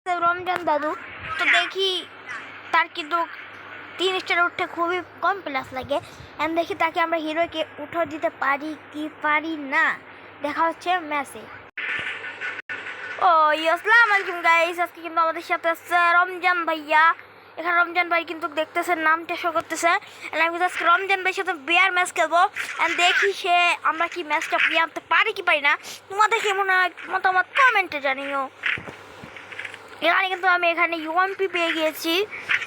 রমজান দাদু তো দেখি তার কিন্তু 3 স্টার উঠতে খুবই কম প্লাস লাগে। এন্ড দেখি তাকে আমরা হিরোকে উঠে দিতে পারি কি পারি না, দেখা হচ্ছে ম্যাচে। ও আসসালামু আলাইকুম গাইস, আজকে কিন্তু আমাদের সাথে আছে রমজান ভাইয়া। এখানে রমজান ভাই কিন্তু দেখতেছে, নামটা শো করতেছে। এন্ড আমি আজকে রমজান ভাইয়ের সাথে বিয়ার ম্যাচ খেলবো। এন্ড দেখি সে আমরা কি ম্যাচটা বিয়ে আনতে পারি কি পারি না। তোমাদের কেমন মতামত কমেন্টে জানিও। এখানে কিন্তু আমি এখানে ইউএমপি পেয়ে গিয়েছি।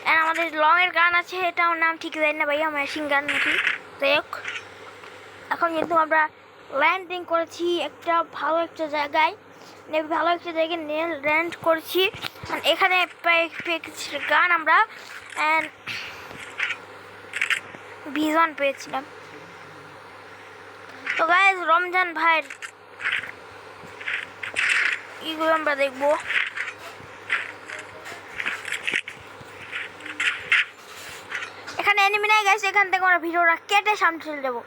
এন্ড আমাদের লংয়ের গান আছে, এটাও নাম ঠিক জানি না ভাইয়া, মেশিন গান নাকি। দেখ এখন কিন্তু আমরা ল্যান্ডিং করেছি একটা ভালো একটা জায়গায়, ল্যান্ড করেছি। এখানে গান আমরা অ্যান্ড ভিজন পেয়েছিলাম। তো গাইজ রমজান ভাইয়ের এগুলো আমরা দেখবো। এখানে এনিমি নাই গাইজ, এখান থেকে আমরা ভিডিওটা কেটে সামনে চলে যাবো।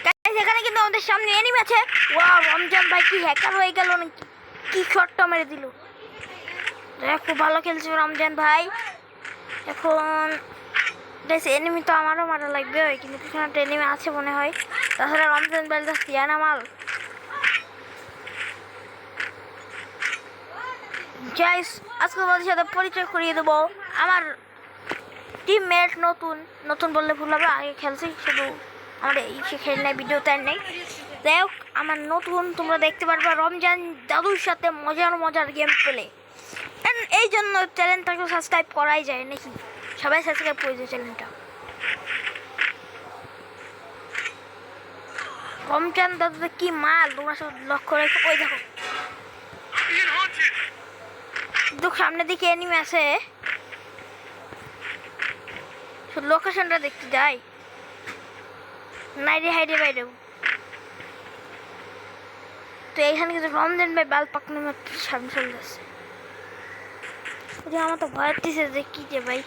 গাইজ এখানে কিন্তু আমাদের সামনে এনিমি আছে। ওয়াও, রমজান ভাই কি হ্যাকার হয়ে গেল নাকি, কি শটটা মেরে দিল। খুব ভালো খেলছে রমজান ভাই। এখন বেশ এনিমি তো আমারও মারা লাগবে, কিন্তু পিছনে একটা এনিমি আছে মনে হয়। তাছাড়া রমজান ভাই সিয়ানা মাল। গাইস আজকে তোমাদের সাথে পরিচয় করিয়ে দেবো। আমার টিমমেট নতুন বললে ভুল হবে, আগে খেলছি শুধু আমার এই খেলে নেই, ভিডিওতে আর নেই। যাই হোক আমার নতুন, তোমরা দেখতে পারবে রমজান দাদুর সাথে মজার গেম পেলে। এই জন্য চ্যানেলটাকে সাবস্ক্রাইব করাই যায় নাকি, সবাই সাবস্ক্রাইব করে দিও চ্যানেলটা। রমজান দাদু কি মাল, তোমরা সব লক্ষ্য রেখো। ওই দেখো সামনের দিকে এনিমি আছে, লোকেশনটা দেখতে যাই। নাইরে হাইরে বাইরে তো এইখানে কিন্তু রমজান ভাই বাল পাকনে সামনে চলে যাচ্ছে। আমার তো ভয় দিচ্ছে যে কি যে ভাই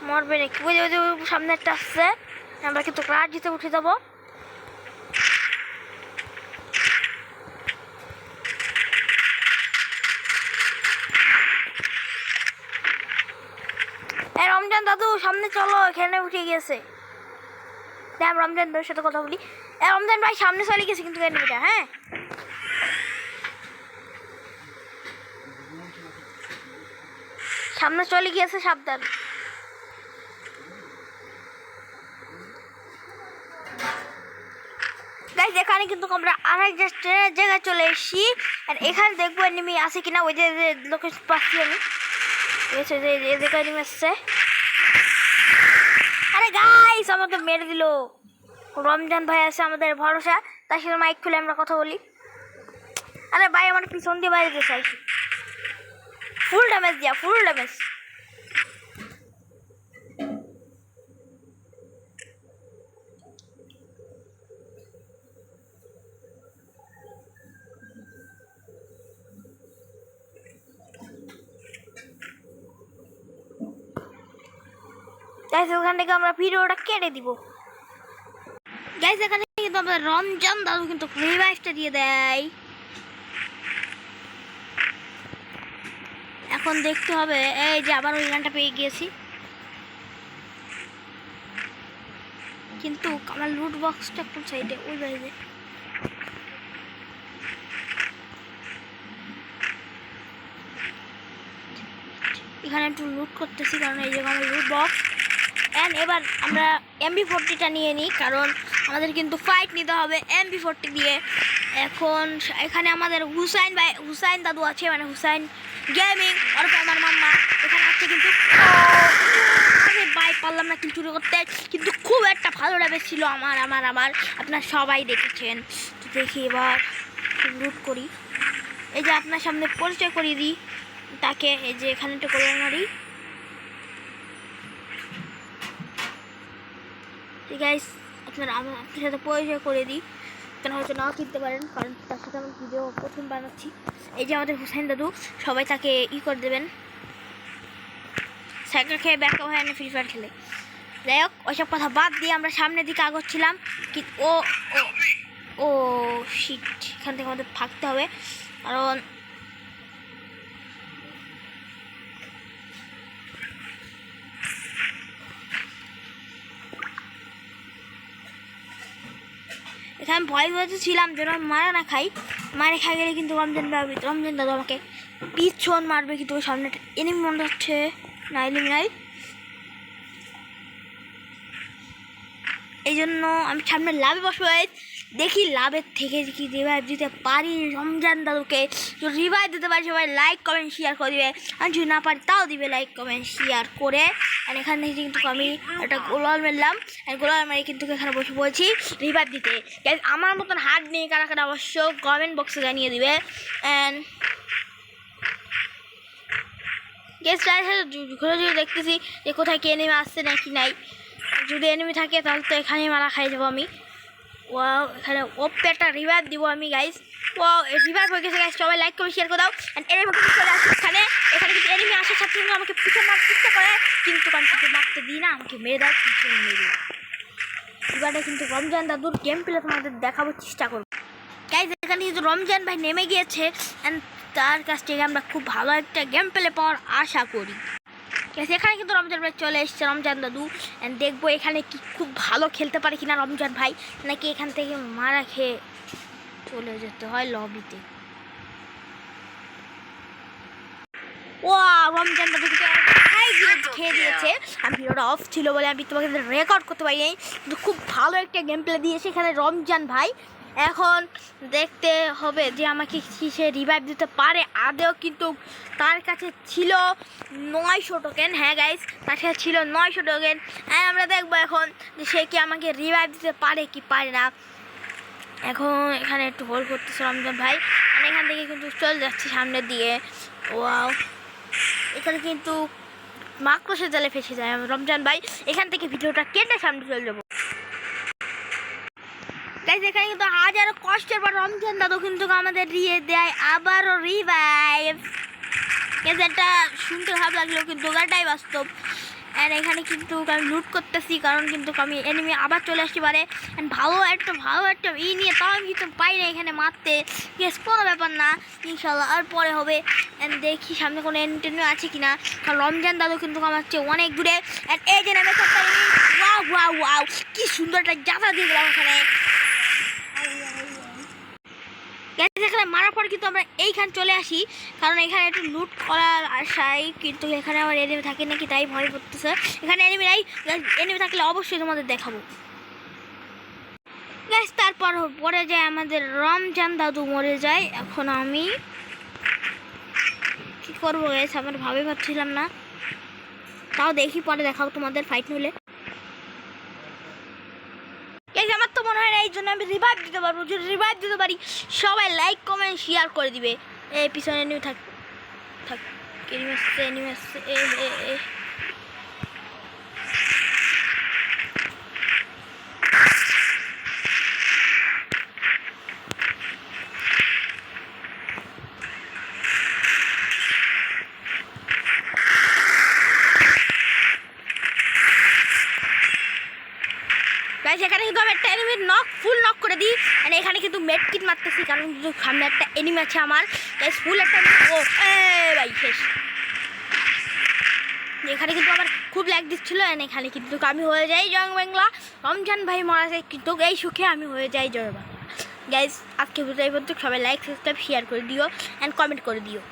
মরবে নাকি। ওই যে সামনে একটা আসছে, আমরা কিন্তু ক্লাস দিতে উঠে যাবো। রমজান দাদু সামনে চলো, এখানে উঠে গেছে। আমি রমজান ভাইয়ের সাথে কথা বলি। রমজান ভাই সামনে চলে গেছে কিন্তু এনিমিটা। হ্যাঁ সামনে চলে গিয়েছে, সাবধান। গাইস এখানে কিন্তু আমরা আরেক জায়গায় চলে এসেছি। আর এখানে দেখবো এনিমি আছে কিনা। ওই যে লোকেশন পাচ্ছি আমি, যে এনিমি আসছে। আরে গাইস আমাকে মেরে দিল। রমজান ভাই আছে আমাদের ভরসা, তার সাথে মাইক খুলে আমরা কথা বলি। আরে ভাই আমার পিছন দিয়ে বাইরে যেতে চাইছি, ফুল ড্যামেজ দিয়া, ফুল ড্যামেজ। গাইস ওখান থেকে আমরা ভিডিওটা কেটে দিব। গাইস এখানে কিন্তু আমাদের রমজান দাদু কিন্তু রিভাইভটা দিয়ে দেয়। এখন দেখতে হবে, এই যে আবার ওই গানটা পেয়ে গিয়েছি, কিন্তু আমার লুট বক্সটা কোন সাইডে, ওই বাইরে। এখানে একটু লুট করতেছি কারণ এই জায়গায় আমার লুট বক্স। অ্যান্ড এবার আমরা MP40টা নিয়ে নিই, কারণ আমাদের কিন্তু ফাইট নিতে হবে MP40 দিয়ে। এখন এখানে আমাদের হুসাইন দাদু আছে, মানে হুসাইন গেমিং আর আমার মাম্মা এখানে আছে। কিন্তু বাইক পারলাম না কিন্তু চুরি করতে, কিন্তু খুব একটা ভালো ড্যামেজ ছিল আমার। আপনার সবাই দেখেছেন। তো দেখি এবার লুট করি। এই যে আপনার সামনে পরিচয় করিয়ে দিই তাকে, এই যে এখানে একটু করে মারি। ঠিক আছে আপনার সাথে পরিচয় করে দিই, কেন হয়তো নাও কিনতে পারেন, কারণ তার সাথে আমি ভিডিও প্রথম বানাচ্ছি। এই যে আমাদের হুসাইন দাদু, সবাই তাকে করে দেবেন। সাইকেল খেয়ে ব্যাক হয় না, ফ্রি ফায়ার খেলে। যাই হোক ওইসব কথা বাদ দিয়ে আমরা সামনের দিকে আগাচ্ছিলাম। কি ও ও ও শিট, এখান থেকে আমাদের থাকতে হবে, কারণ এখানে ভয় ভয়তে ছিলাম যেন মারা না খাই, মারে খাই গেলে কিন্তু রমজান দাদু আমাকে পিছন মারবে, কিন্তু ওই সামনে এনিমি মনে হচ্ছে না, এনিমি নাই, এই জন্য আমি সামনে লাভে বসবো। দেখি লাভের থেকে কি রিভাইভ দিতে পারি রমজান দাদুকে। যদি রিভাইভ দিতে পারি সবাই লাইক কমেন্ট শেয়ার করে দিবে, আর যদি না পারি তাও দিবে লাইক কমেন্ট শেয়ার করে। আর এখান থেকে কিন্তু আমি একটা গোলাল মারলাম, আর গোলাল মারি কিন্তু এখানে বসে বলছি রিভাইভ দিতে। আমার মতন হার্ড নেই কারা কারা অবশ্য কমেন্ট বক্সে জানিয়ে দিবে। অ্যান্ড ঘুরে ঘুরে দেখতেছি যে কোথায় কি এনিমি আসছে নাকি নাই। যদি এনিমি থাকে তাহলে তো এখানেই মারা খাই যাবো আমি। ওয়াও, এখানে ওপে একটা রিভাইভ দিব আমি গাইস। ওয়াও, রিভাইভ হয়ে গেছে গাইস, সবাই লাইক করে শেয়ার করে দাও। অ্যান্ড এনিমি চলে আসছে এখানে কিন্তু এনিমি আসার সাথে কিন্তু আমাকে পিছনে মারতে চেষ্টা করে, কিন্তু আমি কিন্তু মারতে দিই না, আমাকে মেরে দেয় পিছনে মেরে। এবারে কিন্তু রমজান দাদুর গেম প্লে তোমাদের দেখাবার চেষ্টা করবো গাইস। এখানে কিন্তু রমজান ভাই নেমে গিয়েছে, অ্যান্ড তার কাছ থেকে আমরা খুব ভালো একটা গেম প্লে পাওয়ার আশা করি। এখানে কিন্তু রমজান ভাই চলে এসছে, রমজান দাদু। অ্যান্ড দেখবো এখানে কি খুব ভালো খেলতে পারে কিনা রমজান ভাই, নাকি এখান থেকে মারা খেয়ে চলে যেতে হয় লবিতে। ও রমজান দাদু খেয়ে দিয়েছে। আমি ভিডিওটা অফ ছিল বলে আমি তোমাকে রেকর্ড করতে পারিনি, কিন্তু খুব ভালো একটা গেম প্লে দিয়েছে এখানে রমজান ভাই। এখন দেখতে হবে যে আমাকে সে রিভাইভ দিতে পারে আদেও, কিন্তু তার কাছে ছিল 900 টোকেন। হ্যাঁ গাইস, তার কাছে ছিল 900 টোকেন। হ্যাঁ, আমরা দেখবো এখন যে সে কি আমাকে রিভাইভ দিতে পারে কি পারে না। এখন এখানে একটু হোল্ড করতেছে রমজান ভাই, আর এখান থেকে কিন্তু চলে যাচ্ছে সামনের দিকে। ওয়াও, এখানে কিন্তু মাকড়সের জালে ফেসে যায় রমজান ভাই। এখান থেকে ভিডিওটা কেটে সামনে চলে যাবো গাইস। এখানে কিন্তু হাজারো কষ্টের পর রমজান দাদু কিন্তু আমাদের দিয়ে দেয় আবারও রিভাইভ। এটা শুনতে খারাপ লাগলেও কিন্তু গাটাই বাস্তব। অ্যান্ড এখানে কিন্তু আমি লুট করতেছি, কারণ কিন্তু আমি এনিমি আবার চলে আসতে পারে। অ্যান্ড ভালো একটা নিয়ে তাও আমি কিন্তু পাই না এখানে মারতে। গেস কোনো ব্যাপার না, ইনশাল্লাহ আর পরে হবে। অ্যান্ড দেখি সামনে কোনো এন্টেনি আছে কিনা, কারণ রমজান দাদু কিন্তু আমার হচ্ছে অনেক দূরে। অ্যান্ড এই যে নামে ওয়াও কি সুন্দর একটা জায়গা দিয়ে গেলাম এখানে। এখানে মারার পর কিন্তু আমরা এইখানে চলে আসি, কারণ এখানে একটু লুট করার আশায়, কিন্তু এখানে আমার এনিমি থাকে নাকি তাই ভয় করতেছে। এখানে এনিমি নাই, এনিমি থাকলে অবশ্যই তোমাদের দেখাবো গাইস। তারপর পরে যায় আমাদের রমজান দাদু মরে যায়। এখন আমি কি করবো গাইস, আমার ভাবে পাচ্ছিলাম না, তাও দেখি পরে দেখাবো তোমাদের ফাইট নিলে। আমার তো মনে হয় এই জন্য আমি রিভাইভ দিতে পারবো। যদি রিভাইভ দিতে পারি সবাই লাইক কমেন্ট শেয়ার করে দিবে। এই পিছনে এনিমি থাক এনিমি আসছে এখানে কিন্তু আমি একটা এনিমি ফুল নক করে দিই। মানে এখানে কিন্তু মেডকিট মারতেছি, কারণ কিন্তু সামনে একটা এনিমি আছে আমার। ফুল একটা ও ভাই শেষ। এখানে কিন্তু আমার খুব ল্যাগ দিচ্ছিল, এখানে কিন্তু আমি হয়ে যাই জং বাংলা। রমজান ভাই মারা যায় কিন্তু এই সুখে আমি হয়ে যাই জয় বাংলা। গাইস, আজকে বুঝাই বলতে সবাই লাইক সাবস্ক্রাইব শেয়ার করে দিও অ্যান্ড কমেন্ট করে দিও।